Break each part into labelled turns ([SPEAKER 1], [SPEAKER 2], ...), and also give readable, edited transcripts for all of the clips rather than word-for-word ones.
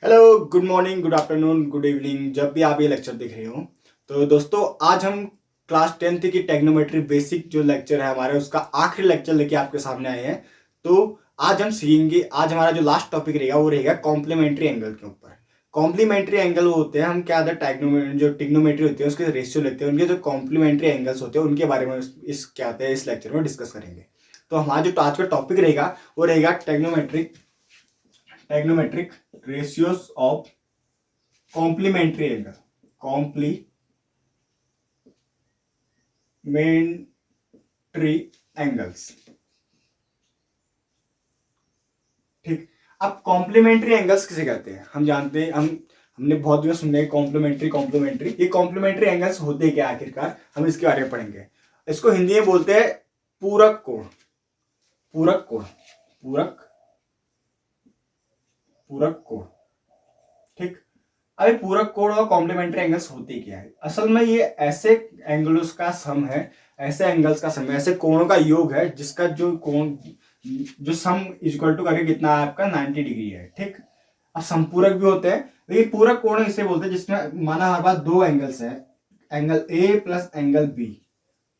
[SPEAKER 1] Hello, good morning, good afternoon, good evening, जब भी आप ये लेक्चर देख रहे हो। तो दोस्तों, आज हम क्लास 10th की टेक्नोमेट्री बेसिक जो लेक्चर है हमारे, उसका आखिरी लेक्चर लेके आपके सामने आए हैं। तो आज हम सीखेंगे, आज हमारा जो लास्ट टॉपिक रहेगा वो रहेगा कॉम्प्लीमेंट्री एंगल के ऊपर। कॉम्प्लीमेंट्री एंगल वो होते हैं, हम क्या होता है जो टिग्नोमेट्री होती है उसके रेशियो लेते हैं, उनके जो कॉम्प्लीमेंट्री एंगल्स होते हैं उनके बारे में इस क्या होता है इस लेक्चर में डिस्कस करेंगे। तो हमारा जो आज का टॉपिक रहेगा वो रहेगा trigonometric ratios of complementary angle. Complementary angles, ठीक। अब कॉम्प्लीमेंट्री एंगल्स किसे कहते हैं हम जानते हैं, हमने बहुत जगह सुना है कॉम्प्लीमेंट्री। ये कॉम्प्लीमेंट्री एंगल्स होते क्या आखिरकार, हम इसके बारे में पढ़ेंगे। इसको हिंदी में बोलते हैं पूरक कोण। पूरक कोण, पूरक कोण, ठीक। अभी पूरक कोण और कॉम्प्लीमेंट्री एंगल्स होते क्या है? असल में ये ऐसे एंगल्स का सम है, ऐसे कोणों का योग है जिसका जो सम इक्वल टू करके कितना है आपका 90 डिग्री है, ठीक। अब संपूरक भी होते हैं, लेकिन पूरक कोण इसे बोलते हैं जिसमें माना हमारे पास दो एंगल्स है, angle A plus angle B.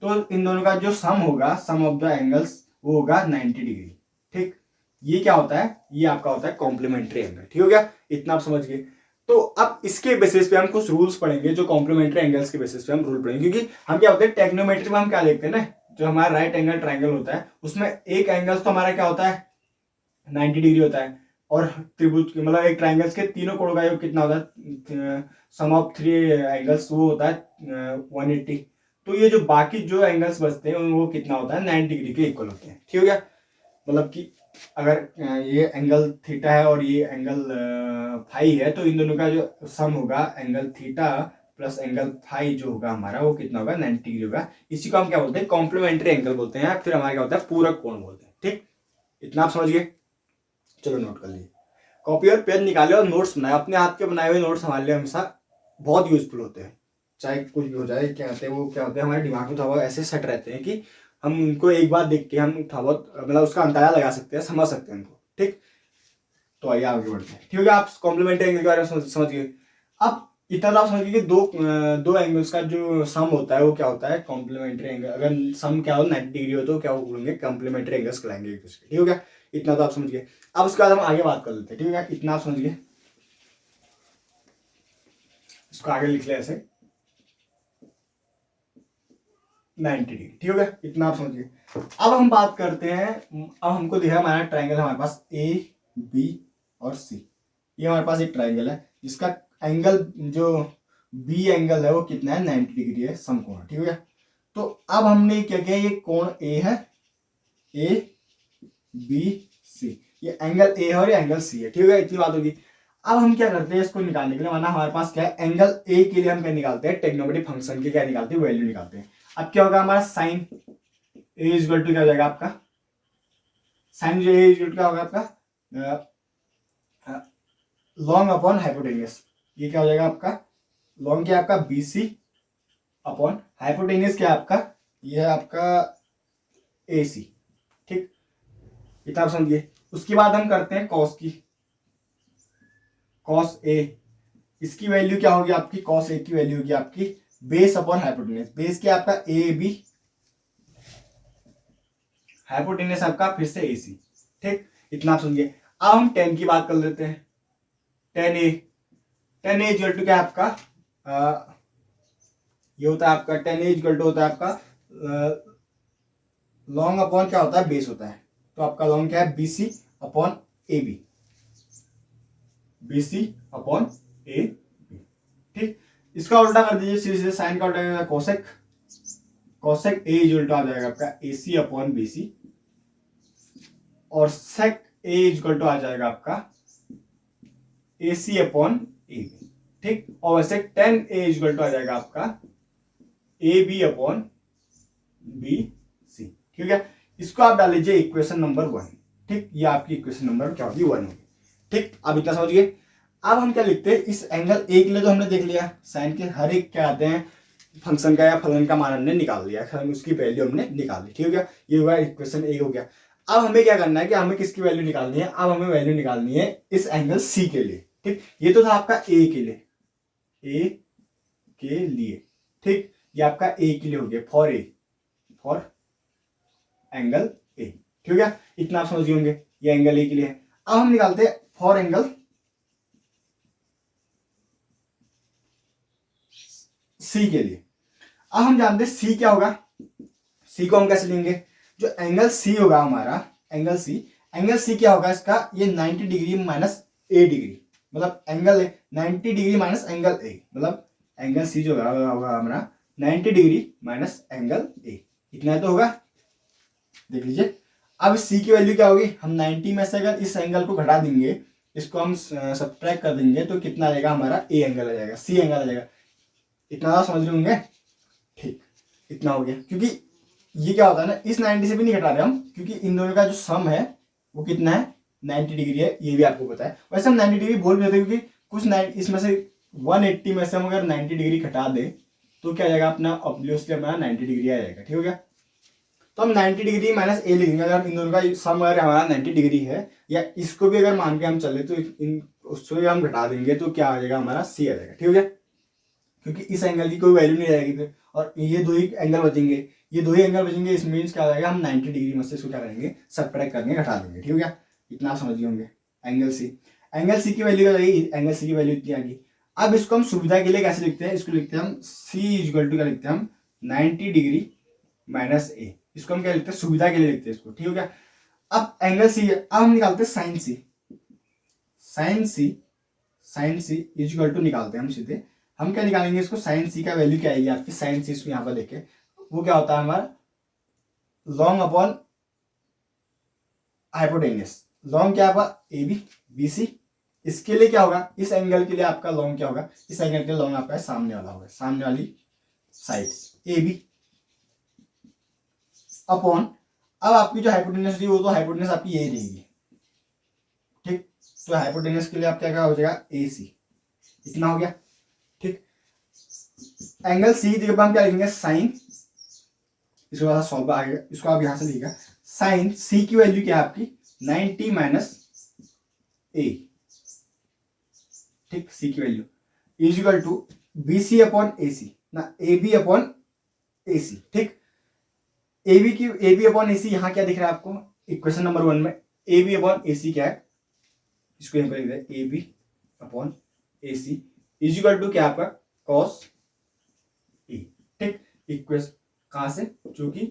[SPEAKER 1] तो इन दोनों का जो सम होगा, सम ऑफ द एंगल्स, वो होगा 90 डिग्री, ठीक। ये क्या होता है? ये आपका होता है कॉम्प्लीमेंट्री एंगल, ठीक हो गया? इतना आप समझ गए। तो अब इसके बेसिस पे हम कुछ रूल्स पढ़ेंगे, जो कॉम्प्लीमेंट्री एंगल्स के बेसिस पे हम रूल पढ़ेंगे, क्योंकि हम क्या होते हैं टेक्नोमेट्री में हम क्या देखते हैं ना, जो हमारा राइट एंगल ट्राइंगल होता है उसमें एक एंगल तो हमारा क्या होता है 90 डिग्री होता है, और त्रिभुज मतलब एक ट्राइंगल्स के तीनों कोणों का योग कितना होता है, सम ऑफ थ्री एंगल्स वो होता है 180। तो ये जो बाकी जो एंगल्स बचते हैं वो कितना होता है 90 डिग्री के इक्वल होते हैं, ठीक हो गया? मतलब कि अगर ये एंगल थीटा है और ये एंगल फाई है, तो इन दोनों का जो सम होगा angle theta plus angle phi जो होगा हमारा, वो कितना होगा 90 डिग्री होगा। इसी को हम क्या बोलते हैं कॉम्प्लीमेंट्री एंगल बोलते हैं, फिर हमारा क्या होता है पूरक कोण बोलते हैं, ठीक। इतना आप समझ गए? चलो नोट कर लिए। कॉपी और पेन निकाले और नोट्स बनाए। अपने हाथ के बनाए हुए नोट्स हमारे लिए हमेशा बहुत यूजफुल होते हैं, चाहे कुछ भी हो जाए। क्या कहते हैं वो, क्या होते हैं हमारे दिमाग में थोड़ा बहुत ऐसे सेट रहते हैं कि हम उनको एक बार देख के हम थोड़ा बहुत मतलब उसका अंदाजा लगा सकते हैं, समझ सकते हैं उनको, ठीक। तो आइए आगे बढ़ते हैं, ठीक है? आप कॉम्प्लीमेंट्री एंगल के बारे में समझ गए। अब इतना तो आप समझिए कि दो एंगल्स का जो सम होता है वो क्या होता है कॉम्प्लीमेंट्री एंगल। अगर सम क्या हो 90 डिग्री हो तो क्या बोलेंगे कॉम्प्लीमेंट्री एंगल्स कहलाएंगे एक दूसरे के, ठीक हो गया? इतना तो आप समझ गए। अब उसके बाद हम आगे बात कर लेते हैं, ठीक है? इतना आप समझ गए, इसको आगे लिख ले ऐसे 90 डिग्री, ठीक हो गया? इतना आप समझिए। अब हम बात करते हैं, अब हमको दिया हमारा ट्राइंगल, हमारे पास ए बी और सी। ये हमारे पास एक ट्राइंगल है जिसका एंगल जो बी एंगल है वो कितना है 90 डिग्री है, समकोण, ठीक हो गया? तो अब हमने क्या किया, ये कोण ए है, ए बी सी, ये एंगल ए है और ये एंगल सी है, ठीक है? इतनी बात होगी। अब हम क्या करते हैं इसको निकालने के लिए, माना हमारे पास क्या है एंगल ए के लिए हम क्या निकालते हैं टेक्नोमेट्री फंक्शन के क्या निकालते हैं वैल्यू निकालते हैं। अब क्या होगा हमारा साइन ए इक्वल टू क्या हो जाएगा आपका, साइन जो ए इक्वल टू क्या होगा आपका लॉन्ग अपॉन हाइपोटेनियस। ये क्या हो जाएगा आपका, लॉन्ग क्या आपका बीसी अपॉन हाइपोटेनियस क्या आपका, ये है आपका एसी, ठीक। इतना आप समझिए। उसके बाद हम करते हैं कॉस की, कॉस ए, इसकी वैल्यू क्या होगी आपकी, कॉस ए की वैल्यू होगी आपकी बेस अपॉन हाइपोटेनियस। बेस क्या आपका ए बी, हाइपोटेनियस आपका फिर से एसी, ठीक। इतना आप समझिए। अब हम टेन की बात कर लेते हैं। Tan A, tan A equal to क्या आपका ये होता है आपका टेन ए इक्वल टू होता है आपका लॉन्ग अपॉन क्या होता है बेस होता है। तो आपका लॉन्ग क्या है BC upon A B, BC upon A B, ठीक। इसका उल्टा कर दीजिए, सीधे साइन का उल्टा करेगा कोसेक, कोसेक ए इज उल्टा आ जाएगा आपका एसी अपॉन बीसी, और सेक ए इक्वल टू आ जाएगा आपका एसी अपॉन ए बी, ठीक। और वैसे टेन ए इक्वल टू आ जाएगा आपका A B upon B C, ठीक है? इसको आप डाल लीजिए इक्वेशन नंबर 1, ठीक। ये आपकी इक्वेशन नंबर क्या होगी 1 होगी, ठीक। अब इतना समझिए। अब हम क्या लिखते हैं, इस एंगल ए के लिए तो हमने देख लिया, साइन के हर एक क्या आते हैं फंक्शन का या फलन का मान हमने निकाल लिया, उसकी वैल्यू हमने निकाल ली, ठीक हो गया? ये हुआ इक्वेशन ए हो गया। अब हमें क्या करना है कि हमें किसकी वैल्यू निकालनी है, अब हमें वैल्यू निकालनी है इस एंगल सी के लिए। ठीक, ये तो था आपका ए के लिए, ए के लिए, ठीक, ये आपका ए के लिए हो गया, for a, for angle A, ठीक हो गया, इतना आप समझ गए होंगे, ये एंगल ए के लिए है। अब हम निकालते हैं फॉर एंगल सी के लिए। अब हम जानते हैं सी क्या होगा, सी को हम कैसे लेंगे, जो एंगल सी होगा हमारा, एंगल सी क्या होगा इसका, ये 90 डिग्री माइनस ए डिग्री, मतलब angle 90 degree minus angle A, मतलब एंगल सी जो होगा हमारा 90 डिग्री माइनस एंगल ए, इतना तो होगा, देख लीजिए। अब सी की वैल्यू क्या होगी, हम 90 में से अगर इस एंगल को घटा देंगे, इसको हम सब्ट्रैक्ट कर देंगे, तो कितना आएगा हमारा, ए एंगल आ जाएगा, सी एंगल आ जाएगा, इतना समझ रहे होंगे, ठीक, इतना हो गया। क्योंकि ये क्या होता है ना, इस 90 से भी नहीं घटा रहे हम, क्योंकि इन दोनों का जो सम है वो कितना है, 90 डिग्री है, ये भी आपको पता है। वैसे हम 90 डिग्री बोल रहे थे क्योंकि कुछ इसमें से 180 में से हम अगर 90 डिग्री घटा दे तो क्या आ जाएगा अपना, ऑब्वियसली हमारा 90 डिग्री आ जाएगा, ठीक हो गया। तो हम 90 डिग्री माइनस ए लिखेंगे, अगर इन दोनों का सम अगर हमारा 90 डिग्री है, या इसको भी अगर मान के हम चले तो इन उसको भी हम घटा देंगे तो क्या आ जाएगा हमारा, सी आ जाएगा, ठीक हो गया। क्योंकि इस एंगल की कोई वैल्यू नहीं रहेगी फिर, और ये दो ही एंगल बचेंगे, ये दो ही एंगल बचेंगे, इस मीन्स क्या हो जाएगा, हम 90 डिग्री में से इसको क्या करेंगे, सबट्रैक्ट करके घटा देंगे, ठीक हो गया, इतना आप समझ गए होंगे। एंगल सी की वैल्यू क्या रहेगी, एंगल सी की वैल्यू इतनी आ गई। अब इसको हम सुविधा के लिए कैसे लिखते हैं, इसको लिखते हैं हम सी इक्वल टू क्या लिखते हैं हम, 90 डिग्री माइनस ए, इसको हम क्या लिखते हैं, सुविधा के लिए लिखते हैं इसको, ठीक हो गया। अब एंगल सी है, अब हम निकालते हैं sine C, sine C equal to निकालते हैं हम सीधे, हम क्या निकालेंगे इसको, साइन सी का वैल्यू क्या आएगी आपकी, साइन सी, इसको यहाँ पर देखे वो क्या होता है हमारा, लॉन्ग अपॉन हाइपोटेन्यूस, लॉन्ग क्या होगा, ए बी बी सी, इसके लिए क्या होगा, इस एंगल के लिए आपका लॉन्ग क्या होगा, इस एंगल के लिए लॉन्ग आपका सामने वाला होगा, सामने वाली साइड ए बी, अपॉन, अब आपकी जो हाइपोटेन्यूस थी वो तो हाइपोटेन्यूस आपकी यही रहेगी, ठीक, तो हाइपोटेन्यूस के लिए आप क्या हो जाएगा, ए सी, इतना हो गया, ठीक। एंगल सी जब हम क्या लिखेंगे, साइन, इसको सॉल्व आ गया, इसको आप यहां से लिखेगा, साइन सी की वैल्यू क्या है आपकी, 90 माइनस ए, ठीक, सी की value is equal to B C upon A C ना, ए बी अपॉन ए सी, ठीक, ए बी अपॉन ए सी, यहां क्या दिख रहा है आपको, इक्वेशन नंबर 1 में ए बी अपॉन ए सी क्या है, इसको यहां पर लिख दें, A B upon A C is equal to क्या आपका, कॉस ए, ठीक, इक्वेशन कहां से, जो कि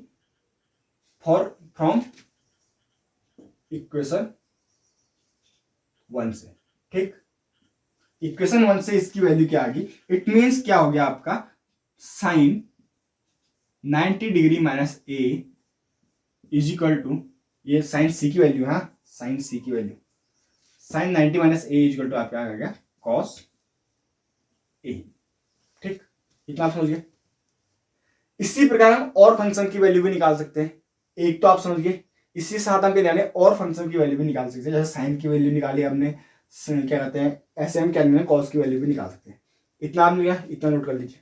[SPEAKER 1] फ्रॉम इक्वेशन 1 से, ठीक, इक्वेशन 1 से इसकी वैल्यू क्या आ गई, इट मीन्स क्या हो गया आपका, sine 90 degree minus A is equal to, ये साइन सी की वैल्यू है, साइन सी की value, sine 90 minus A is equal to आपका आ गया कॉस ए, ठीक, इतना आप समझ गए। इसी प्रकार हम और फंक्शन की वैल्यू भी निकाल सकते हैं, एक तो आप समझ गए, इसी साथ हम क्या और फंक्शन की वैल्यू भी निकाल सकते हैं, जैसे साइन की वैल्यू निकाली हमने, क्या कहते हैं, ऐसे हम क्या कॉस की वैल्यू भी निकाल सकते हैं, इतना आपने लिया, इतना नोट कर लीजिए,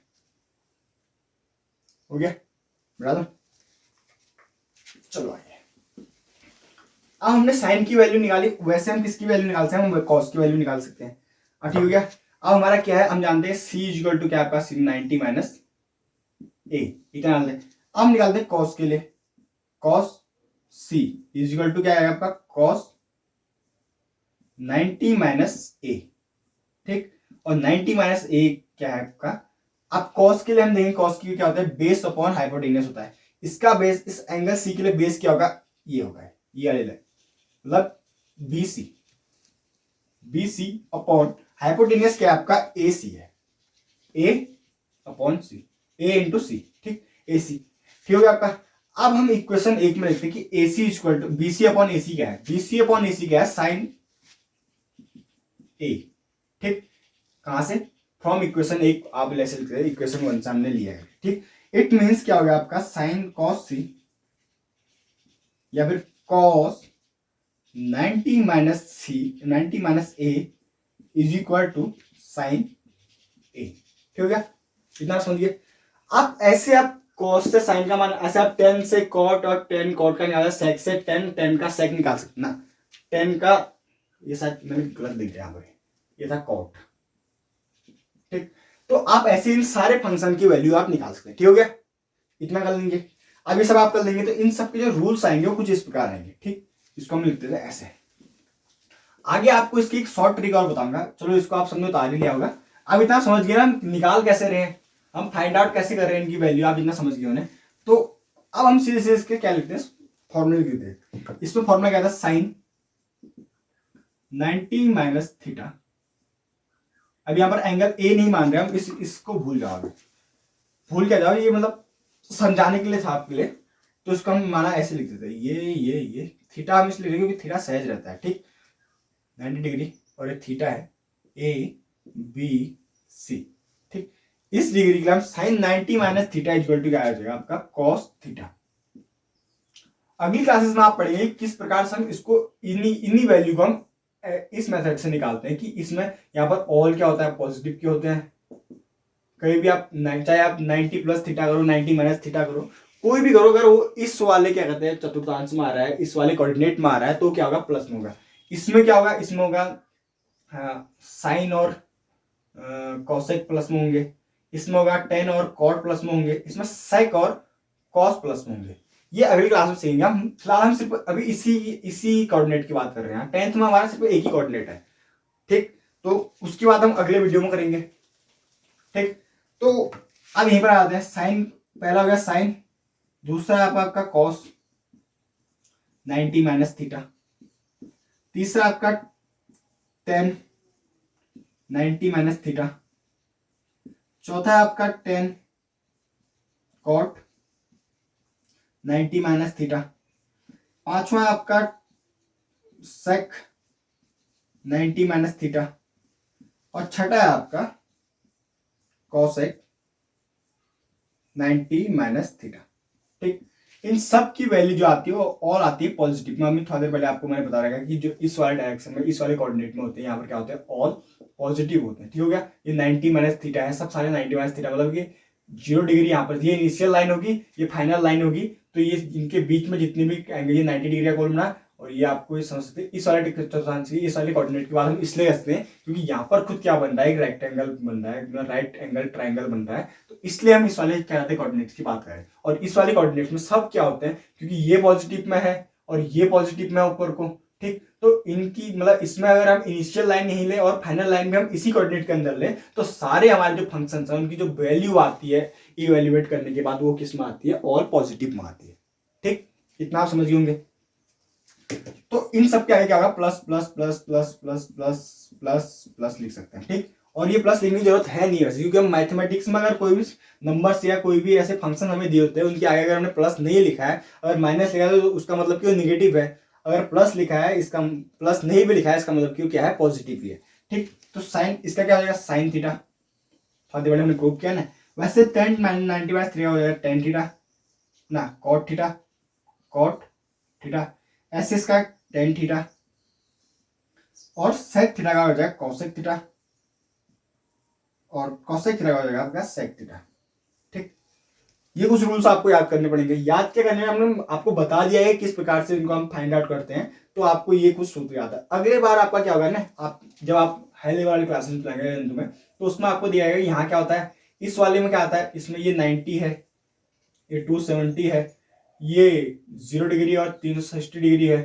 [SPEAKER 1] हो गया, बढ़ा दो, चलो आइए। अब हमने साइन की वैल्यू निकाली, वैसे हम किसकी वैल्यू निकाल सकते हैं, हम कॉस की वैल्यू निकाल सकते हैं, ठीक हो गया। अब हमारा क्या है, हम जानते हैं सी इक्वल टू क्या आपका, 90 माइनस ए, इतना डालते हैं। अब निकालते हैं कॉस के लिए, cos C is equal to क्या है आपका, कॉस 90 माइनस ए, ठीक, और 90 माइनस ए क्या है आपका, अब कॉस के लिए हम देखेंगे, कॉस की क्या होता है, बेस अपॉन हाइपोटेन्यूस होता है, इसका बेस, इस एंगल सी के लिए बेस क्या होगा, ये होगा, ये वाले, मतलब बी सी अपॉन हाइपोटेन्यूस क्या आपका, ए सी है, ए अपॉन सी, ए इंटू सी, ठीक, ए सी, ठीक हो गया आपका। अब हम इक्वेशन 1 में लिखते हैं कि A C equal to B C upon A C क्या है, B C upon A C क्या है, साइन ए, ठीक, कहां से, फ्रॉम इक्वेशन 1 आप ऐसे लिखते हैं, इक्वेशन 1 से हमने लिया है, ठीक, इट मीन्स क्या हो गया आपका, साइन कॉस सी या फिर cos 90 minus C, 90 minus A is equal to sine A, ठीक हो गया, इतना समझिए। आप ऐसे आप कॉस से साइन का मान, ऐसे आप टेन से कॉट और टेन कॉट का निकाल, सेक से टेन, टेन का सेक निकाल सकते ना, टेन का, ये शायद मैंने गलत लिख दिया यहाँ पर, ये था कॉट। ठीक, तो आप ऐसे इन सारे फंक्शन की वैल्यू आप निकाल सकते हैं। ठीक हो गया, इतना कर लेंगे। अब ये सब आप कर लेंगे तो इन सब के जो रूल्स आएंगे वो कुछ इस प्रकार आएंगे। ठीक, इसको हम लिखते थे ऐसे। आगे आपको इसकी एक शॉर्ट ट्रिक और बताऊंगा, चलो इसको आप समझो तो आ ही लिया होगा। अब इतना समझ गए ना निकाल कैसे रहे हैं, हम फाइंड आउट कैसे कर रहे हैं इनकी वैल्यू, आप इतना समझ गए होने। तो अब हम सीधे सीधे इसके क्या लिखते हैं, फॉर्मूले लिखते हैं। इसमें फॉर्मूला क्या था, साइन 90 माइनस थीटा। अब यहाँ पर एंगल ए नहीं मान रहे हम, इसको भूल जाओ, भूल क्या जाओ, ये मतलब समझाने के लिए था आपके लिए। तो इसको हम माना ऐसे लिखते थे, ये थीटा हम इसलिए क्योंकि थीटा सहज रहता है। ठीक, 90 डिग्री और ये थीटा है ए बी सी। ठीक, इस डिग्री के लिए हम sine 90 minus theta equal to क्या आ जाएगा आपका कॉस थीटा। अगली क्लासेस में आप पढ़ेंगे किस प्रकार से हम इसको इन्हीं वैल्यू को हम इस मेथड से निकालते हैं कि इसमें यहाँ पर ऑल क्या होता है, पॉजिटिव के होते हैं। कहीं भी आप चाहे आप 90 प्लस थीटा करो 90 माइनस थीटा करो, कोई भी करो, अगर वो इस वाले क्या कहते हैं चतुर्थांश में आ रहा है, इस वाले कोऑर्डिनेट में आ रहा है, तो क्या होगा प्लस में होगा। इसमें क्या होगा, इसमें होगा साइन और कॉसेक प्लस में होंगे, इसमें होगा टेन और कॉट प्लस में होंगे, इसमें सेक और कॉस प्लस में होंगे। ये अगली क्लास में सीखेंगे हम। फिलहाल हम सिर्फ अभी इसी कोऑर्डिनेट की बात कर रहे हैं। 10th में हमारा सिर्फ एक ही कोऑर्डिनेट है। ठीक, तो उसकी बात हम अगले वीडियो में करेंगे। ठीक, तो अब यहीं पर आते हैं। साइन पहला हो गया साइन, दूसरा आपका कॉस 90 माइनस थीटा, तीसरा आपका टेन 90 माइनस थीटा, चौथा आपका टेन कॉट 90 माइनस थीटा, पांचवा आपका सेक 90 माइनस थीटा, और छठा है आपका कॉसेक 90 माइनस थीटा। ठीक, इन सब की वैल्यू जो आती है वो ऑल आती है पॉजिटिव में। अभी थोड़ी देर पहले आपको मैंने बता रखा कि जो इस वाले डायरेक्शन में इस वाले कोऑर्डिनेट में होते हैं, यहाँ पर क्या होते हैं ऑल पॉजिटिव होते हैं। ठीक हो गया, ये 90 माइनस थीटा है, सब सारे 90 माइनस थीटा, मतलब कि 0 डिग्री यहाँ पर, ये इनिशियल लाइन होगी, ये फाइनल लाइन होगी, तो ये इनके बीच में जितनी भी एंगल, ये 90 डिग्री का कोण बना, और ये आपको समझ सकते हैं इस वाले चतुर्थांश की इस वाले कोऑर्डिनेट की बात हम इसलिए करते हैं क्योंकि यहाँ पर खुद क्या बन रहा है, एक रेक्टेंगल बन रहा है, राइट एंगल ट्राइंगल बन रहा है, तो इसलिए हम इस वाले क्या कहते हैं कोऑर्डिनेट्स की बात करें। और इस वाले कोऑर्डिनेट्स में सब क्या होते हैं, क्योंकि ये पॉजिटिव में है और ये पॉजिटिव में है ऊपर को। ठीक, तो इनकी मतलब इसमें अगर हम इनिशियल लाइन नहीं ले और फाइनल लाइन भी हम इसी कोऑर्डिनेट के अंदर ले, तो सारे हमारे जो फंक्शंस हैं उनकी जो वैल्यू आती है इवेल्युएट करने के बाद वो किस में आती है, ऑल पॉजिटिव में आती है। ठीक, इतना आप समझ होंगे। तो इन सब के आगे क्या होगा, plus plus plus plus plus plus plus plus लिख सकते हैं। ठीक, और ये प्लस लिखने की जरूरत है नहीं वैसे, क्योंकि हम मैथमेटिक्स में अगर कोई भी नंबर्स या कोई भी ऐसे फंक्शन हमें दिए होते हैं उनके आगे अगर हमने प्लस नहीं लिखा है, अगर माइनस लिखा है तो उसका मतलब कि वो निगेटिव है, अगर प्लस लिखा है इसका प्लस नहीं भी लिखा है इसका मतलब कि क्या है, पॉजिटिव ही है। ठीक, तो साइन इसका क्या हो जाएगा, साइन थीटा, थोड़ी बड़े हमने प्रूव किया ना। वैसे टेन 90 माइनस थीटा हो जाएगा टेन थीटा ना, कॉट थीटा, कॉट थीटा, ऐसे इसका टेन थीटा, और सेक थीटा का हो जाएगा कॉसेक थीटा, और कॉसेक थीटा का हो जाएगा आपका सेक थीटा। ठीक, ये कुछ रूल्स आपको याद करने पड़ेंगे। याद क्या करने में, हमने आपको बता दिया है किस प्रकार से इनको हम फाइंड आउट करते हैं, तो आपको ये कुछ सूत्र याद है। अगले बार आपका क्या होगा ना, आप जब आप हाई लेवल वाले क्लासेस में चलाएंगे में, तो उसमें आपको दिया जाएगा यहाँ क्या होता है, इस वाले में क्या आता है, इसमें ये 90 है, ये 270 है, ये 0 डिग्री और 360 डिग्री है।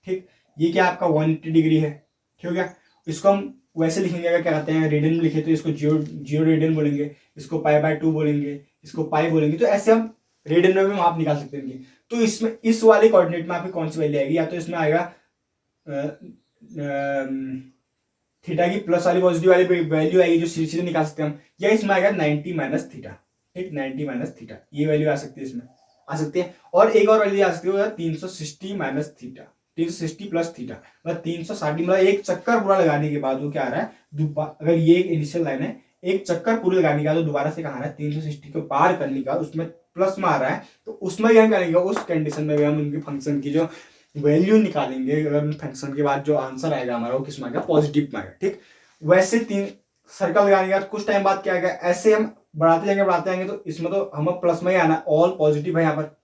[SPEAKER 1] ठीक, ये क्या आपका 180 डिग्री है। ठीक हो गया, इसको हम वैसे लिखेंगे, अगर क्या कहते हैं रेडियन में लिखे तो इसको जीरो रेडियन बोलेंगे, इसको पाई बाय 2 बोलेंगे, इसको पाई बोलेंगे, तो ऐसे हम रेडियन में भी आप निकाल सकते हैं। तो इसमें इस वाले कोऑर्डिनेट में आपकी कौन सी वैल्यू आएगी, या तो इसमें आएगा थीटा की प्लस वाली पॉजिटिव वाली वैल्यू आएगी जो सीधे निकाल सकते हैं हम, या इसमें आएगा 90 माइनस थीटा। ठीक, 90 माइनस थीटा ये वैल्यू आ सकती है, इसमें आ सकती है। और एक और वैल्यू आ सकती है 360 माइनस थीटा, 360 प्लस थीटा, मतलब 360, मतलब एक चक्कर पूरा लगाने के बाद वो क्या आ रहा है, अगर ये एक इनिशियल लाइन है, एक चक्कर पूरे लगाने के बाद दोबारा से कहा रहा है 360 को पार करने का, उसमें प्लस में आ रहा है, तो उसमें भी हम क्या करेंगे, उस कंडीशन में भी हम उनके फंक्शन की जो वैल्यू निकालेंगे, अगर फंक्शन के बाद जो आंसर आएगा हमारा वो किस में आएगा, पॉजिटिव में आएगा। ठीक, वैसे 3 सर्कल लगाने के बाद कुछ टाइम बाद क्या आएगा, ऐसे हम बढ़ाते जाएंगे, तो इसमें तो हम प्लस में ही आना, ऑल पॉजिटिव है यहाँ पर।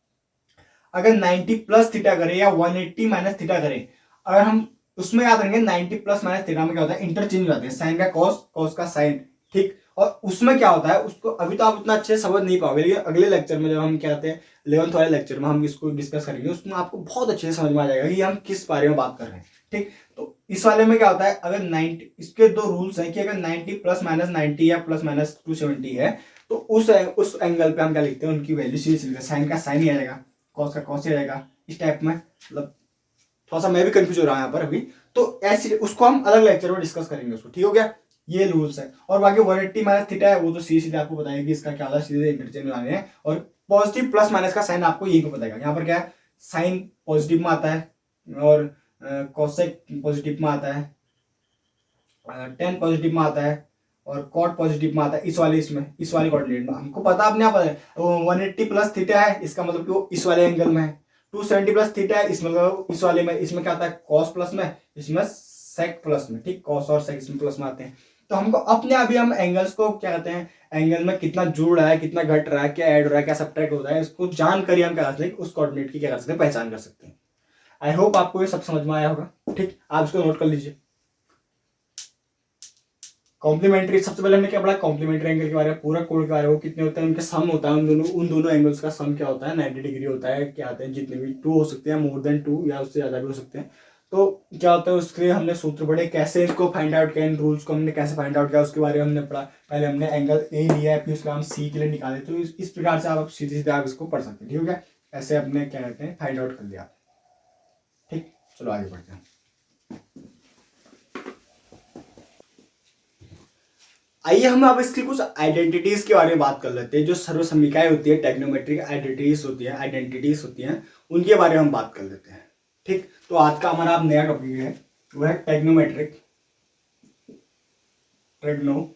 [SPEAKER 1] अगर 90 प्लस थीटा करें या 180 माइनस थीटा करें, अगर हम उसमें याद रखेंगे 90 प्लस माइनस थीटा में क्या होता है, इंटरचेंज हो जाते हैं, साइन का कॉस, कॉस का साइन, ठीक। और उसमें क्या होता है, उसको अभी तो आप उतना अच्छे से समझ नहीं पाओगे, लेकिन अगले लेक्चर में जब हम क्या कहते हैं 11th वाले लेक्चर में हम इसको डिस्कस करेंगे, उसमें आपको बहुत अच्छे से समझ में आ जाएगा कि हम किस बारे में बात कर रहे हैं, ठीक। तो इस वाले में क्या होता है, अगर 90, इसके दो रूल्स हैं कि अगर 90 प्लस माइनस 90 या प्लस माइनस 270 है, तो उस एंगल पे हम क्या लिखते हैं, उनकी वैल्यू सीरीज लिखते हैं, साइन का साइन ही आ जाएगा, कॉस का कॉस ही आ जाएगा, इस टाइप में। मतलब थोड़ा सा मैं भी कंफ्यूज हो रहा हूँ यहाँ पर अभी, तो ऐसे उसको हम अलग लेक्चर में डिस्कस करेंगे उसको, ठीक हो गया। ये रूल्स है। और बाकी 180 माइनस थीटा है, वो तो सीधे सीधे आपको बताएगा कि इसका क्या होता है, सीधे इंटरचेंज लाने हैं। और पॉजिटिव प्लस माइनस का साइन आपको यही को बताएगा। यहाँ पर क्या है, साइन पॉजिटिव में आता है, और कॉसेक पॉजिटिव में आता है, टेन पॉजिटिव में आता है, और कॉट पॉजिटिव में आता है, इस वाले कोऑर्डिनेट में। हमको पता अपने आप है 180 प्लस थीटा है, इसका मतलब कि वो इस वाले एंगल में है। 270 प्लस थीटा है, इसमें इस वाले में, इसमें क्या आता है, कॉस प्लस में, इसमें सेक प्लस में, ठीक। कॉस और सेक इसमें प्लस में आते हैं। तो हमको अपने आप ही हम एंगल्स को क्या कहते हैं, एंगल में कितना जुड़ रहा है, कितना घट रहा है, क्या ऐड हो रहा है, क्या सब्ट्रैक्ट हो रहा है, इसको जानकर ही हम क्या कर सकते हैं, उस कोऑर्डिनेट की क्या कर सकते हैं, पहचान कर सकते हैं। आई होप आपको ये सब समझ में आया होगा, ठीक। आप इसको नोट कर लीजिए। कॉम्प्लीमेंट्री, सबसे पहले हमने क्या पढ़ा, कॉम्प्लीमेंट्री एंगल के बारे में, पूरक कोण के बारे में, वो कितने होते हैं, उनके सम होता है, उन दोनों एंगल्स का सम क्या होता है, 90 डिग्री होता है। क्या आते हैं, जितने भी 2 हो सकते हैं, मोर देन 2 या उससे ज्यादा भी हो सकते हैं। तो क्या होता है, उसके लिए हमने सूत्र पढ़े, कैसे इसको फाइंड आउट किया, इन रूल्स को हमने कैसे फाइंड आउट किया, उसके बारे में हमने पढ़ा। पहले हमने एंगल ए लिया है, फिर उसका हम सी के लिए निकाले। तो इस प्रकार से आप सीधे सीधे आप इसको पढ़ सकते हैं, ठीक है। ऐसे अपने क्या कहते हैं, फाइंड आउट कर दिया, ठीक। चलो आगे बढ़ते हैं। आइए हम अब इसकी कुछ आइडेंटिटीज के बारे में बात कर लेते हैं। जो सर्वसम्मिकाएं होती है, टेक्नोमेट्रिक आइडेंटिटीज होती हैं, उनके बारे में हम बात कर लेते हैं, ठीक। तो आज का हमारा अब नया टॉपिक है, वो है टेक्नोमेट्रिक ट्रेग्नो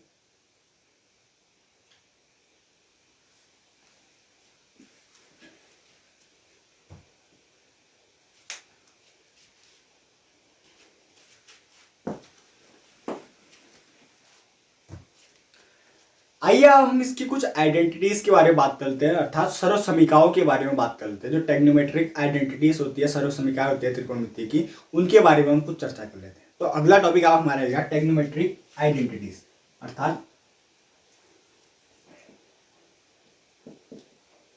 [SPEAKER 1] आइए अब हम इसकी कुछ आइडेंटिटीज के बारे में बात करते हैं, अर्थात सर्वसम्मिकाओं के बारे में बात कर लेते हैं। जो टेक्नोमेट्रिक आइडेंटिटीज होती है, सर्वसम्मिकाएं होती है त्रिकोणमिति की, उनके बारे में हम कुछ चर्चा कर लेते हैं। तो अगला टॉपिक आप हमारा रहेगा टेक्नोमेट्रिक आइडेंटिटीज, अर्थात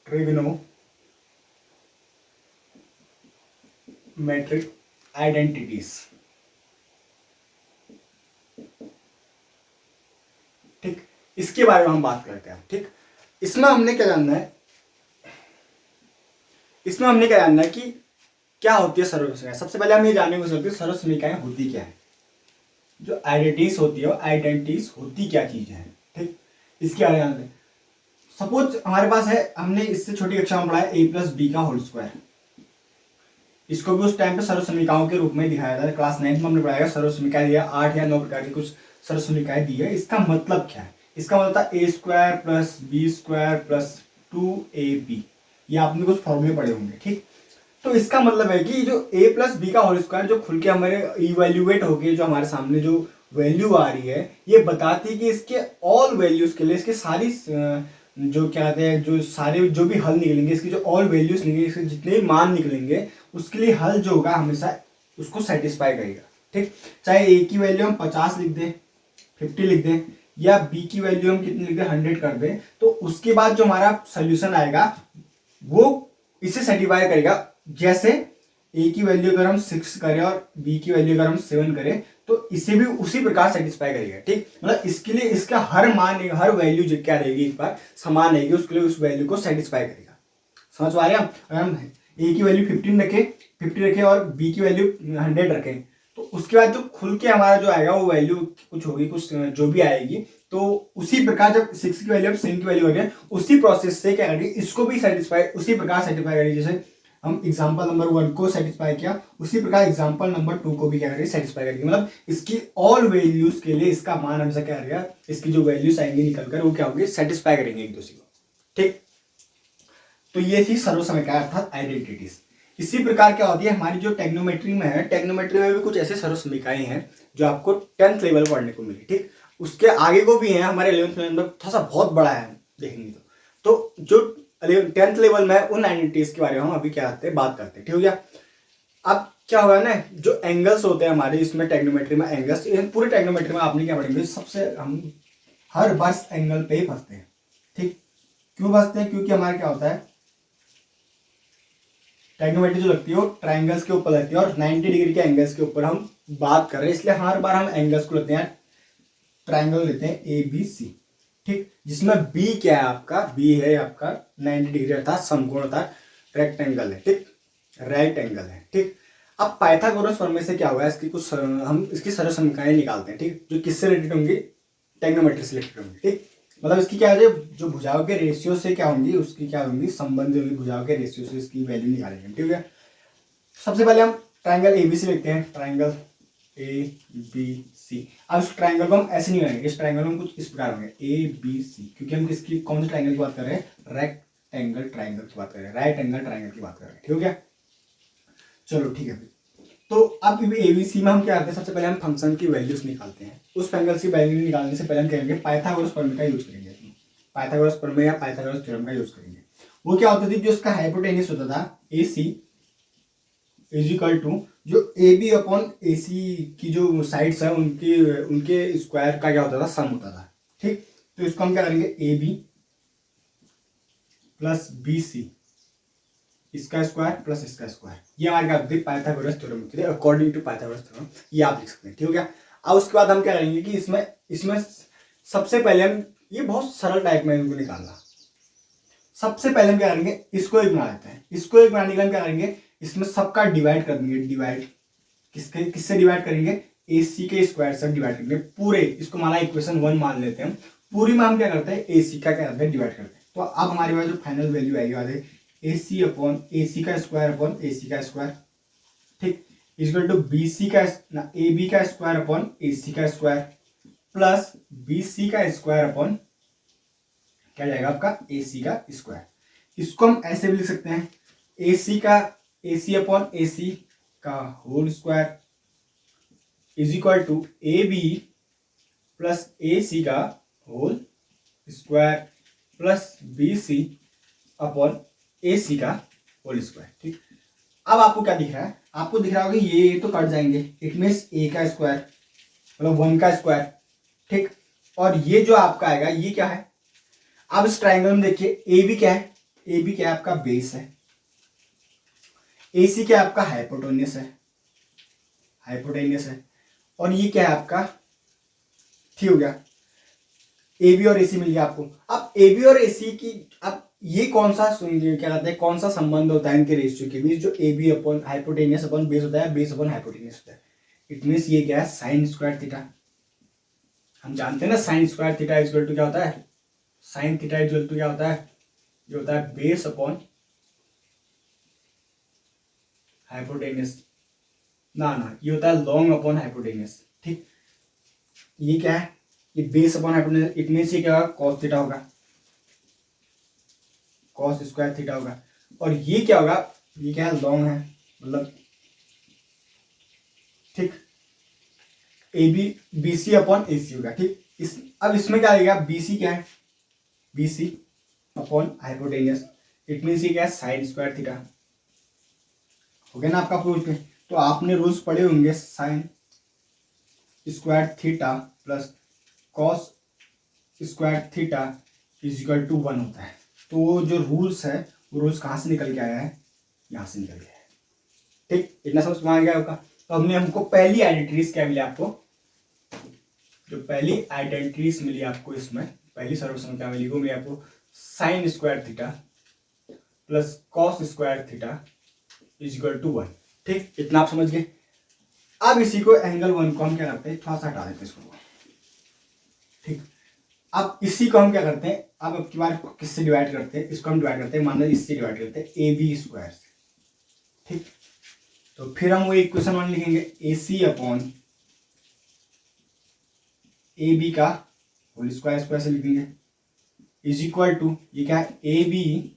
[SPEAKER 1] ट्रिग्नोमेट्रिक आइडेंटिटीज, ठीक। इसके बारे में हम बात करते हैं, ठीक। इसमें हमने क्या जानना है, कि क्या होती है सर्वसम्मिकाएं। सबसे पहले हम ये जानने की कोशिश करते हैं सर्वसम्मिकाएं होती क्या है। जो आइडेंटिटीज होती है, वो आइडेंटिटीज होती क्या चीज है, ठीक। इसके बारे में सपोज हमारे पास है, हमने इससे छोटी कक्षा में पढ़ा है a प्लस बी का होल स्क्वायर। इसको भी उस टाइम पे सर्वसम्मिकाओं के रूप में दिखाया था। क्लास 9 में हमने पढ़ाया, सर्वसम्मिकाएं दिया 8 या 9 प्रकार की कुछ सर्वसम्मिकाएं दी है। इसका मतलब क्या है, इसका मतलब a square plus B square plus 2ab, ये आपने कुछ फॉर्मूले पढ़े होंगे, ठीक। तो इसका मतलब है कि जो a प्लस बी का होल स्क्वायर जो खुल के हमारे इवेल्युएट होके जो हमारे सामने जो वैल्यू आ रही है, ये बताती है कि इसके ऑल वैल्यूज के लिए, इसके सारी जो क्या कहते हैं, जो सारे जो भी हल निकलेंगे, इसकी जो ऑल वैल्यूज निकलेंगे, इसके जितने भी मान निकलेंगे, उसके लिए हल जो होगा हमेशा उसको सेटिस्फाई करेगा, ठीक। चाहे a की वैल्यू हम 50 लिख दें, 50 लिख दें, या b की वैल्यू हम कितनी लिख दें, 100 कर दें, तो उसके बाद जो हमारा सोल्यूशन आएगा वो इसे सेटिस्फाई करेगा। जैसे a की वैल्यू अगर हम 6 करें और b की वैल्यू अगर हम 7 करें, तो इसे भी उसी प्रकार सेटिस्फाई करेगा, ठीक। मतलब इसके लिए इसका हर मान, हर वैल्यू जो क्या रहेगी, इस बार समान रहेगी, उसके लिए उस वैल्यू को सेटिस्फाई करेगा। समझ पा रहे हैं? अगर हम a की वैल्यू 50 रखें और b की वैल्यू 100 रखें, तो उसके बाद जो खुल के हमारा जो आएगा वो वैल्यू कुछ होगी, कुछ जो भी आएगी, तो उसी प्रकार जब 6 की वैल्यू 7 की वैल्यू हो जाए, उसी प्रोसेस से क्या करेगी, इसको भी सेटिस्फाई उसी प्रकार सेटिस्फाई करेगी। जैसे हम एग्जांपल नंबर 1 को सेटिस्फाई किया, उसी प्रकार एग्जांपल नंबर 2 को भी क्या करेगी, सेटिस्फाई करेगी। मतलब इसकी ऑल वैल्यूज के लिए इसका मान हमेशा क्या करेगा, इसकी जो वैल्यूज आएंगी निकल कर, वो क्या होगी, सेटिस्फाई करेंगे एक दूसरे को, ठीक। तो ये थी सर्वसम्मिकाएं अर्थात आइडेंटिटीज। इसी प्रकार क्या होती है हमारी जो टेक्नोमेट्री में है, टेक्नोमेट्री में भी कुछ ऐसे सर्वसम्मिकाएं हैं जो आपको 10th लेवल पढ़ने को मिली, ठीक। उसके आगे को भी है, हमारे 11th लेवल में थोड़ा सा बहुत बड़ा है देखेंगे तो जो 10th लेवल में उन आइडेंटिटीज के बारे में हम अभी क्या करते हैं, बात करते हैं, ठीक हो गया। अब क्या होगा ना, जो एंगल्स होते हैं हमारे इसमें ट्रिग्नोमेट्री में एंगल्स, पूरे ट्रिग्नोमेट्री में आपने क्या पढ़ेंगे, सबसे हम हर बार एंगल पे ही फंसते हैं। ठीक, क्यों फंसते हैं? क्योंकि हमारा क्या होता है, ट्रिग्नोमेट्री जो लगती है वो ट्राइंगल्स के ऊपर लगती है और 90 डिग्री के एंगल्स के ऊपर हम बात कर रहे हैं, इसलिए हर बार हम एंगल्स को लेते हैं, ट्राइंगल लेते हैं ए बी सी। ठीक, जिसमें बी क्या है आपका, बी है आपका 90 डिग्री अर्थात समकोण अर्थात रेक्टेंगल है। ठीक, राइट एंगल है। ठीक, अब पाइथागोरस प्रमेय से क्या हुआ है, इसकी कुछ हम इसकी सरल समीकरणें निकालते हैं। ठीक, जो किससे रिलेटेड होंगी, ट्रिग्नोमेट्री से रिलेटेड होंगी। ठीक, मतलब इसकी क्या है, जो भुजाओं के रेशियो से क्या होंगी, उसकी क्या होंगी, संबंध होगी भुजाओं के रेशियो से, इसकी वैल्यू निकालेंगे। ठीक है, सबसे पहले हम ट्राइंगल एबीसी लिखते हैं, ट्राइंगल ए बी सी। अब इस ट्राइंगल को हम ऐसे नहीं बनाएंगे, इस ट्राइंगल में कुछ इस प्रकार होंगे ए बी सी, क्योंकि हम किसकी, कौन से ट्राइंगल की बात कर रहे हैं, रेक्टेंगल ट्राइंगल की बात कर रहे हैं, राइट एंगल ट्राइंगल की बात कर रहे हैं। ठीक है, चलो ठीक है। तो अब एबीसी में हम क्या करते हैं, सबसे पहले हम फंक्शन की वैल्यूज निकालते हैं। उस एंगल्स की वैल्यू निकालने से पहले हम कहेंगे पाइथागोरस प्रमेय का यूज करेंगे, पाइथागोरस प्रमेय या पाइथागोरस थ्योरम का यूज करेंगे। वो क्या होता थी, जो इसका हाइपोटेन्यूस होता था ए सी इज इक्वल टू जो ए बी अपॉन ए सी की जो साइड्स है उनके उनके स्क्वायर का क्या होता था, सम होता था। ठीक, तो इसको हम क्या करेंगे, A B plus B C इसका स्क्वायर प्लस इसका स्क्वायर, ये हमारे क्या होती है, पाइथागोरस थ्योरम होती है, अकॉर्डिंग टू पाइथागोरस थ्योरम, ये आप लिख सकते हैं। ठीक हो गया। अब उसके बाद हम क्या करेंगे कि इसमें इसमें सबसे पहले हम, ये बहुत सरल टाइप में इनको निकालना, सबसे पहले हम क्या करेंगे, इसको एक बना लेते हैं। इसको एक बनाने के लिए हम क्या करेंगे, इसमें सबका डिवाइड कर देंगे, डिवाइड किससे डिवाइड करेंगे, ए सी के स्क्वायर से डिवाइड करेंगे पूरे, इसको माना इक्वेशन 1 मान लेते हैं हम, पूरी में हम क्या करते हैं, ए सी का क्या करते हैं, डिवाइड करते हैं। तो अब हमारे पास जो फाइनल वैल्यू आएगी वाले ए सी अपॉन ए सी का स्क्वायर अपॉन ए सी का स्क्वायर, ठीक, इक्वल टू बी सी का ए बी का स्क्वायर अपॉन ए सी का स्क्वायर प्लस बी सी का स्क्वायर अपॉन क्या जाएगा आपका, ए सी का स्क्वायर। इसको हम ऐसे भी लिख सकते हैं, ए सी का ए सी अपॉन ए सी का whole square is equal to A B plus A C का whole square plus B C upon A C का होल स्क्वायर। ठीक, अब आपको क्या दिख रहा है, आपको दिख रहा होगा ये तो कट जाएंगे, इट मीन्स ए का स्क्वायर मतलब 1 का स्क्वायर। ठीक, और ये जो आपका आएगा ये क्या है, अब इस ट्राइंगल में देखिए ए बी क्या है, ए बी क्या है आपका बेस है, ए सी क्या है आपका हाइपोटेन्यूस है, हाइपोटेन्यूस है, और ये क्या है आपका, ठीक हो गया, ए बी और ए सी मिल गया आपको। अब ए बी और ए सी की, अब ये कौन सा क्या कहते हैं, कौन सा संबंध होता है इनके रेशियो के बीच, जो A B upon hypotenuse upon base होता है, बेस अपॉन हाइपोटेनियस होता है। इट मीन्स ये क्या है, साइन स्क्वायर थीटा। हम जानते हैं ना sine square theta equal to क्या होता है, साइन थीटा इक्वल टू क्या होता है, ये होता है बेस अपॉन हाइपोटेनियस, ना ये होता है लॉन्ग अपॉन हाइपोटेनियस। ठीक, ये क्या है, ये base upon hypotenuse, it means ये क्या होगा, कॉस थीटा होगा, कॉस स्क्वायर थीटा होगा। और ये क्या होगा, ये क्या है, लॉन्ग है मतलब, ठीक, A B B C upon A C होगा। ठीक, अब इसमें क्या आएगा, बी सी क्या है, B C upon hypotenuse, it means ये क्या है, साइन स्क्वायर थीटा हो गया ना आपका प्रूफ में। तो आपने रूल्स पढ़े होंगे, sine square theta plus cos square theta is equal to 1 होता है। तो जो रूल्स है वो रूल्स कहाँ से निकल के आया है, यहाँ से निकल गया है। ठीक, इतना समझ में आ गया होगा। तो हमको पहली आइडेंटिटीज क्या मिली आपको, जो पहली आइडेंटिटीज मिली आपको इसमें, पहली सर्वसंख्या मिली वो मिली आपको sine square theta plus cos square theta is equal to 1। ठीक, इतना आप समझ गए। अब इसी को एंगल 1 को हम क्या करते हैं, थोड़ा सा हटा देते हैं इसको। ठीक, अब इसी को हम क्या करते हैं, अब की बार किससे डिवाइड करते हैं, इसको हम डिवाइड करते हैं, मान लो इससे डिवाइड करते हैं ए बी स्क्वायर से। ठीक, तो फिर हम वो इक्वेशन 1 लिखेंगे, A C upon A B का होल स्क्वायर स्क्वायर से लिखेंगे इज इक्वल टू ये क्या है, A B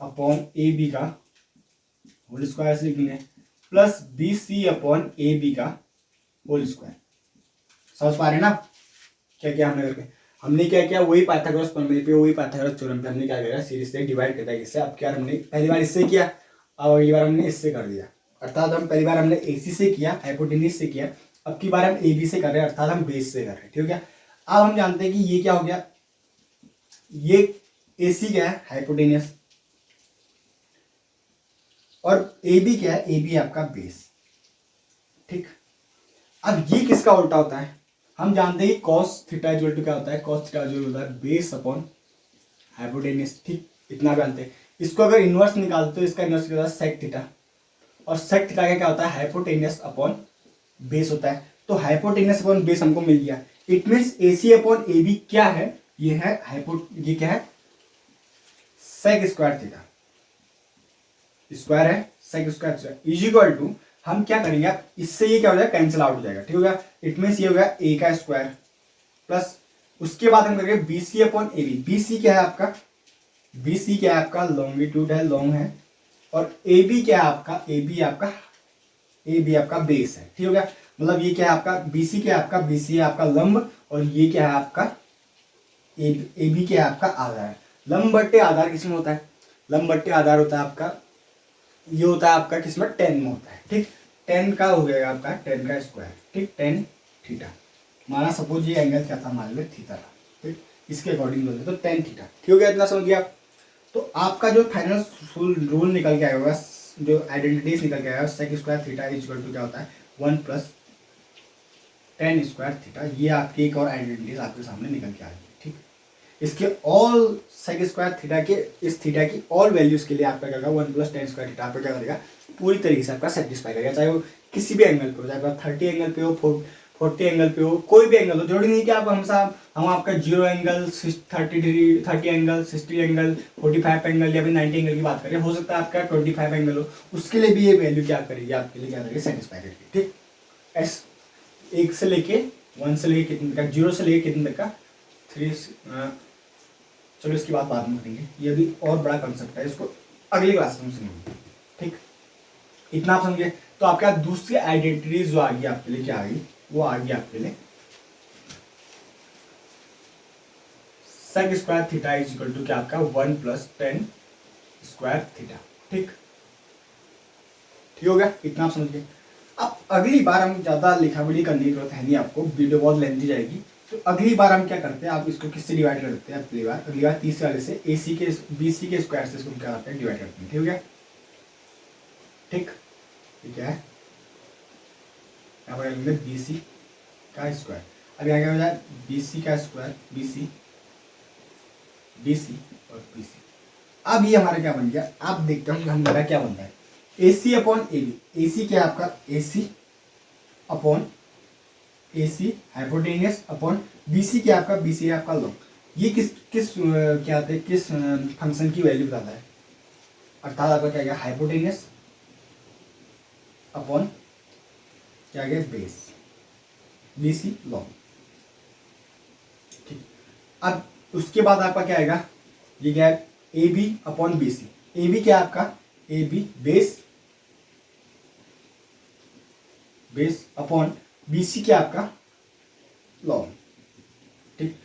[SPEAKER 1] upon A B का होल स्क्वायर से लिखेंगे plus B C upon A B का होल स्क्वायर। समझ पा रहे हैं ना क्या क्या हमने करके, हमने क्या किया, वही पाइथागोरस प्रमेय पे, वही पाइथागोरस थ्योरम पे हमने क्या किया, सीरीज से डिवाइड कर दिया। इससे अब क्या हमने पहली बार इससे किया, अब अगली बार हमने इससे कर दिया। अर्थात हम पहली बार हमने AC से किया, हाइपोटेन्यूस से किया, अब की बार हम AB से कर रहे हैं, अर्थात हम बेस से कर रहे हैं, ठीक है। अब हम जानते हैं कि ये क्या हो गया, ये AC क्या है, हाइपोटेन्यूस, और AB क्या है, AB आपका बेस, ठीक। अब ये किसका उल्टा होता है, हम जानते हैं कि cos थीटा इक्वल टू क्या होता है, cos थीटा इक्वल होता है बेस अपॉन हाइपोटेन्यूस, ठीक, इतना जानते हैं। इसको अगर इनवर्स निकालते हो तो इसका इनवर्स क्या होता है, सेक थीटा, और सेक थीटा का क्या होता है, हाइपोटेन्यूस अपॉन बेस होता है। तो हाइपोटेन्यूस अपॉन बेस हमको मिल गया, it means AC upon AB क्या है, ये है ये क्या है, सेक स्क्वायर थीटा, स्क्वायर है sec square theta is equal to, हम क्या करेंगे, इससे ये क्या हो जाएगा, कैंसिल आउट हो जाएगा, ठीक हो गया। इट मींस ये हो गया A का स्क्वायर प्लस, उसके बाद हम करेंगे BC अपॉन AB, BC क्या है आपका, BC क्या है आपका, लॉन्गिट्यूड है, लॉन्ग है, और AB क्या है आपका, AB आपका बेस है, ठीक हो गया। मतलब ये क्या है आपका, BC क्या है आपका, BC है आपका लंब, और ये क्या है आपका, AB क्या है आपका आधार है। लंब बट्टे आधार किसमें होता है, लंब बट्टे आधार होता है आपका, ये होता है आपका किसमें, 10 में होता है, ठीक। 10 का हो गया आपका 10 का स्क्वायर, ठीक, 10 थीटा, हमारा सपोज ये एंगल क्या था, मान लो थीटा था, ठीक, इसके अकॉर्डिंग बोलते तो 10 थीटा, ठीक हो गया, इतना समझ गया। तो आपका जो फाइनल रूल निकल के आया होगा, जो आइडेंटिटीज निकल के आया, sec square theta is equal to क्या होता है, 1 प्लस 10 स्क्वायर थीटा, ये आपकी एक और आइडेंटिटीज आपके सामने निकल के आ गई, ठीक। इसके ऑल सेक स्क्वायर थीटा के, इस थीटा की ऑल वैल्यूज के लिए आपका क्या होगा, 1 प्लस 10 स्क्वायर थीटा आपका क्या करेगा, पूरी तरीके से आपका सेटिस्फाई करेगा, चाहे वो किसी भी एंगल पे हो, चाहे 30 एंगल पे हो, 40 एंगल पे हो, कोई भी एंगल हो, जरूरी नहीं कि आप हम आपका 0 एंगल, 30 एंगल, 60 एंगल, 45 एंगल या फिर 90 एंगल की बात करें, हो सकता है आपका 25 एंगल हो, उसके लिए भी ये वैल्यू क्या करेगी, आपके लिए क्या करेगी, सेटिस्फाई करेगी, ठीक। एस 1 से लेके 1 से लेके कितने तक, 0 से लेके कितने तक का, 3, चलो इसकी बात बाद में करेंगे, ये भी और बड़ा कंसेप्ट है, इसको अगली क्लास में समझेंगे, ठीक। इतना आप समझिए। तो आपका दूसरी आइडेंटिटीज जो आ गई आपके लिए, क्या आ गई, वो आ गई आपके लिए sec square theta is equal to क्या आपका 1 प्लस 10 स्क्वायर थीटा, ठीक, ठीक हो गया, इतना आप समझ गए। अब अगली बार हम ज्यादा लिखावड़ी करने की जरूरत है नहीं आपको, वीडियो बहुत लेंथी जाएगी, तो अगली बार हम क्या करते हैं, आप इसको किससे डिवाइड कर देते हैं, अगली बार 30 वाले से AC के BC के स्क्वायर से इसको क्या करते हैं, डिवाइड करते हैं, ठीक हो गया, ठीक, ठीक है। यहाँ पर लिखेंगे BC का स्क्वायर, अब यहाँ क्या हो जाए, BC का स्क्वायर, BC और BC। अब ये हमारा क्या बन गया, आप देखते हैं हमारा क्या बनता है, AC अपॉन AB, AC क्या है आपका, AC upon AC hypotenuse upon BC क्या आपका, BC है आपका लॉन्ग, ये किस किस क्या आते हैं, किस फंक्शन की वैल्यू बताता है, अर्थात आपका क्या गया, हाइपोटेनियस अपॉन क्या गया, बेस, BC लॉन्ग, ठीक। अब उसके बाद आपका क्या आएगा, ये क्या है, AB अपॉन BC, AB क्या है आपका, AB बेस अपॉन BC क्या आपका, लॉन्ग, ठीक,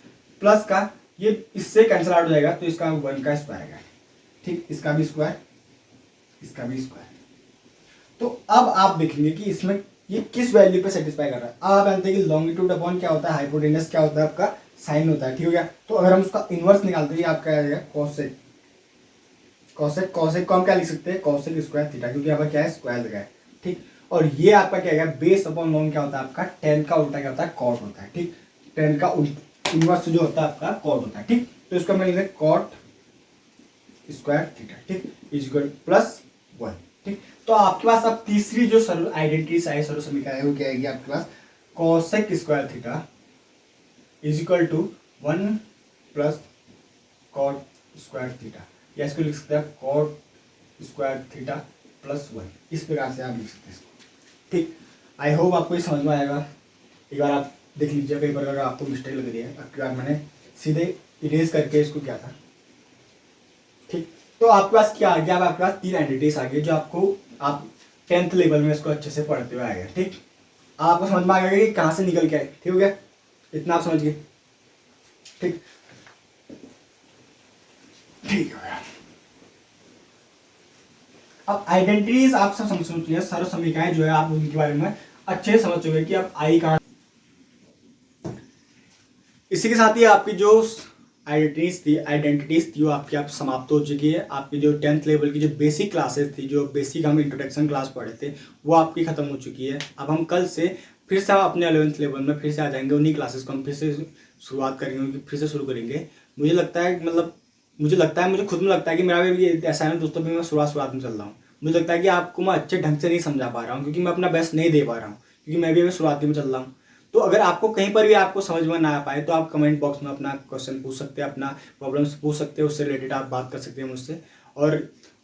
[SPEAKER 1] प्लस का ये इससे कैंसिल आउट हो जाएगा, तो इसका 1 का स्क्वायर आएगा, ठीक, इसका भी स्क्वायर, इसका भी स्क्वायर। तो अब आप देखेंगे कि इसमें ये किस वैल्यू पे सेटिस्फाई कर रहा है। अब आप जानते हैं कि लॉन्गिट्यूड अपॉन क्या होता है, हाइपोटेनस क्या होता है, आपका साइन होता है, ठीक हो गया। तो अगर हम उसका इनवर्स निकालते हैं, आपका आ जाएगा कोसेक, कोसेक को हम क्या लिख सकते हैं, कोसेक स्क्वायर थीटा, क्योंकि यहाँ पर क्या है, स्क्वायर जगह है, ठीक। और ये आपका क्या है, बेस अपॉन लॉन्ग क्या होता है आपका, 10 का उल्टा क्या होता है, कॉट होता है, ठीक। 10 का इनवर्स जो होता है आपका कॉट होता है, ठीक। तो इसको हम लिखेंगे कॉट स्क्वायर थीटा, ठीक, इज इक्वल प्लस 1, ठीक। तो आपके पास अब तीसरी जो सरल आइडेंटिटी है, सरल समीकरण है, वो क्या आएगी आपके पास, cosec square theta is equal to 1 plus cot square theta, या इसको लिख सकते हैं कॉट स्क्वायर थीटा प्लस 1, इस प्रकार से आप लिख सकते हैं इसको, ठीक। आई होप आपको ये समझ में आएगा। एक बार आप देख लीजिए, कई बार अगर आपको मिस्टेक लग रही है, अब की बार मैंने सीधे इरेज करके इसको किया था, ठीक। तो आपके पास क्या आ गया, अब आपके पास 3 आइडेंटिटीज आ गई, जो आपको आप 10th लेवल में इसको अच्छे से पढ़ते हुए आएगा, ठीक। आपको समझ में आ गया कि कहाँ से निकल के आए, ठीक हो गया, इतना आप समझ गए, ठीक, ठीक है। अब आइडेंटिटीज आप सब समझ चुके हैं, सर्व समीकरण जो है आप उनके बारे में अच्छे से समझ चुके हैं कि अब आई कहाँ। इसी के साथ ही आपकी जो आइडेंटिटीज थी वो आपकी आप समाप्त हो चुकी है। आपकी जो 10th लेवल की जो बेसिक क्लासेस थी, जो बेसिक हम इंट्रोडक्शन क्लास पढ़े थे, वो आपकी खत्म हो चुकी है। अब हम कल से फिर से हम अपने 11th लेवल में फिर से आ जाएंगे, उन्हीं क्लासेस को हम फिर से शुरुआत करेंगे, फिर से शुरू करेंगे। मुझे लगता है मुझे खुद में लगता है कि मेरा भी ऐसा है ना दोस्तों, भी मैं शुरुआत में चल रहा हूँ। मुझे लगता है कि आपको मैं अच्छे ढंग से नहीं समझा पा रहा हूँ, क्योंकि मैं अपना बेस्ट नहीं दे पा रहा हूँ, क्योंकि मैं भी अभी शुरुआती में चल रहा हूँ। तो अगर आपको कहीं पर भी आपको समझ में ना आ पाए तो आप कमेंट बॉक्स में अपना क्वेश्चन पूछ सकते हैं, अपना प्रॉब्लम्स पूछ सकते हैं, उससे रिलेटेड आप बात कर सकते हैं मुझसे। और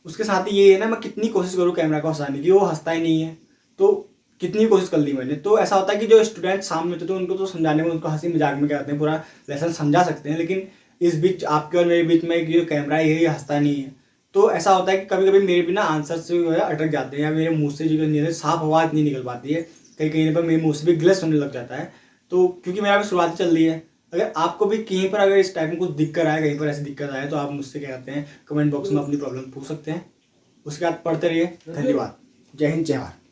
[SPEAKER 1] उसके साथ ही ये है ना, मैं कितनी कोशिश करूँ कैमरा को हंसाने की, वो हंसता ही नहीं है। तो कितनी कोशिश कर ली मैंने, तो ऐसा होता है कि जो स्टूडेंट सामने होते थे उनको तो समझाने में, उनको हंसी मजाक में कहते हैं, पूरा लेसन समझा सकते हैं, लेकिन इस बीच आपके और मेरे बीच में जो कैमरा है ये हंसता नहीं है। तो ऐसा होता है कि कभी कभी मेरे भी ना आंसर से जो है अटक जाते हैं, या मेरे मुंह से जो है साफ आवाज़ नहीं निकल पाती है, कहीं कहीं पर मेरे मुंह से भी ग्लिच होने लग जाता है। तो क्योंकि मेरा भी शुरुआत चल रही है। अगर आपको भी कहीं पर अगर इस टाइप में कुछ दिक्कत आए, कहीं पर ऐसी दिक्कत आए, तो आप मुझसे क्या कहते हैं कमेंट बॉक्स में अपनी प्रॉब्लम पूछ सकते हैं। उसके बाद पढ़ते रहिए। धन्यवाद। जय हिंद, जय भारत।